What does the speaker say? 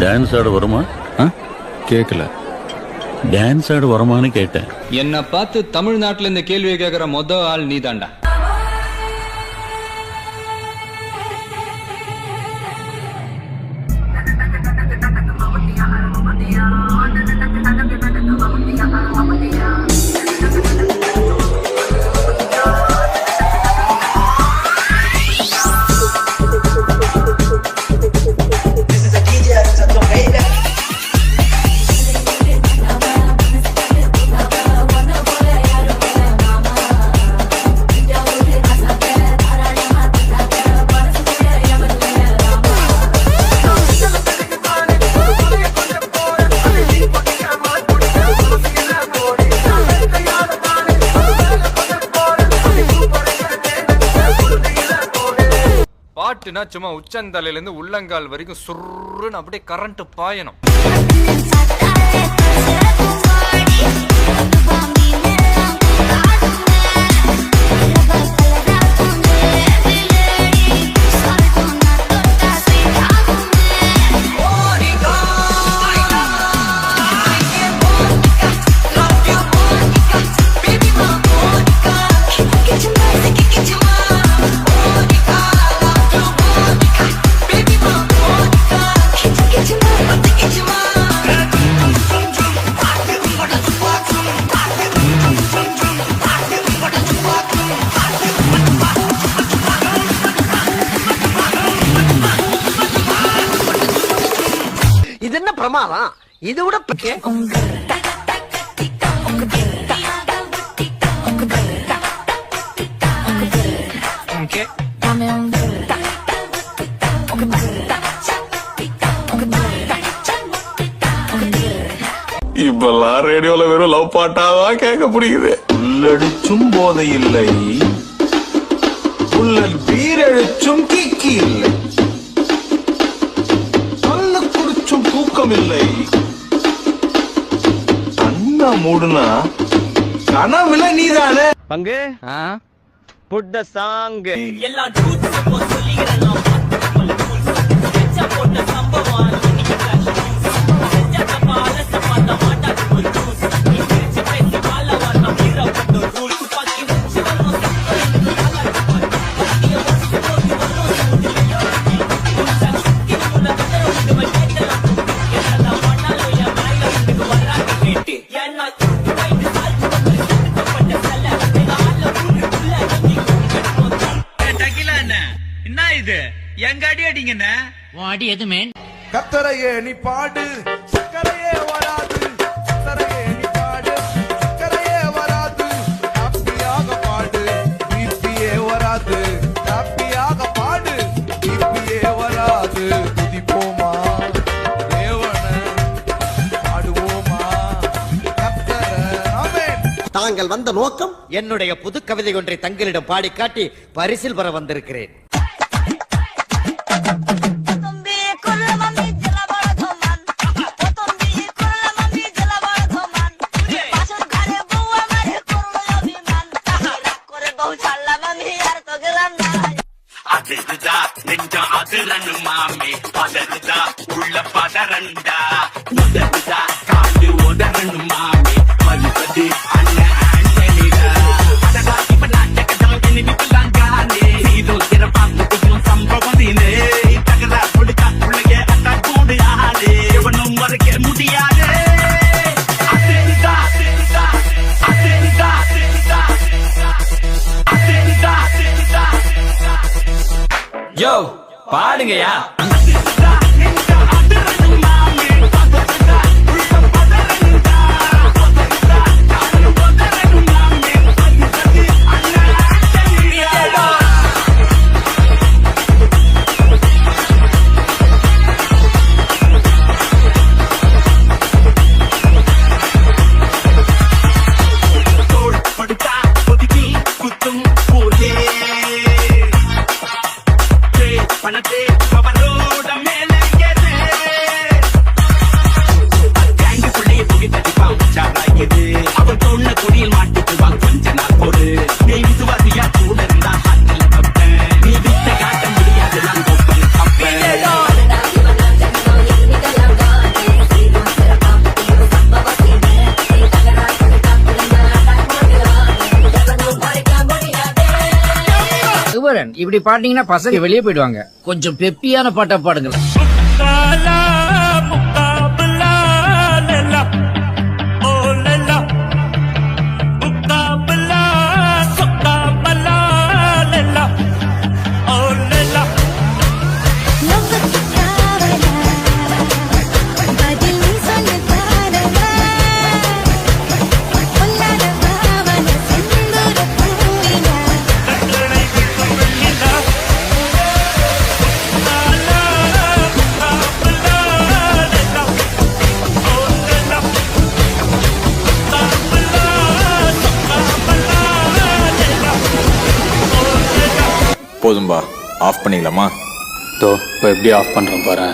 Dance ஆட வருமா? கேட்கல. டான்ஸ் ஆட வருமானு கேட்டேன். என்ன பார்த்து தமிழ்நாட்டுல இந்த கேள்வியை கேட்கிற மொத ஆள் நீதாண்டா. பாட்டுனா சும்மா உச்சந்தலையில இருந்து உள்ளங்கால் வரைக்கும் சுருன்னு அப்படியே கரண்ட் பாயணும். இது என்ன பிரமாதம்? இது விட இப்பெல்லாம் ரேடியோல வெறும் லவ் பாட்டாதான் கேட்க பிடிக்குது. உள்ளடிச்சும் போதை இல்லை, உள்ளல் பீரழிச்சும் கிக்கி இல்லை, கல்லு குடிச்சும் தூக்கம் இல்லை, கண்ணா மூடுனா கனவுல நீதானே. பங்கு புட் த சாங். என்ன இது எங்க அடி அடிங்கண்ணா? அடி எதுமே கத்தரையே நீ பாடு, சக்கரையே வராது, கத்தரையே நீ பாடு, சக்கரையே வராது, ஹாப்பியாக பாடு, பிபியே வராது, ஹாப்பியாக பாடு, பிபியே வராது. துதிப்போமா தேவன, பாடுவோமா கத்தர. ஆமென். தாங்கள் வந்த நோக்கம் என்னுடைய புது கவிதை ஒன்றை தங்களிடம் பாடி காட்டி பரிசில் பெற வந்திருக்கிறேன். அதுதா நெஞ்சா அதுரன்னு மாமே பதறுதா உள்ள பதறண்டா முதலுதா காடு உதறன்னு மாமே பழுவது அண்ணன் ஆண்டனிடா அதகா இப்ப நாட்டக்கட்டம் என்ன விப்பலாங்கானே இதோ சிறப்பாக கொஞ்சம் சம்பவதினே தகரா கொடுத்தா உள்ளே அட்டா கூடு ஆடே எவனும் மறைக்க முடியாதே. அதுதா அதுதா அதுதா அதுதா அதுதா யோ பாடுங்கயா. பணத்தே அவரோட இப்படி பாட்டீங்கன்னா பசங்க வெளியே போயிடுவாங்க. கொஞ்சம் பெப்பியான பாட்டா பாடுங்க. போதும்பா, ஆஃப் பண்ணிக்கலாமா? இப்போ எப்படி ஆஃப் பண்றேன் பாரு.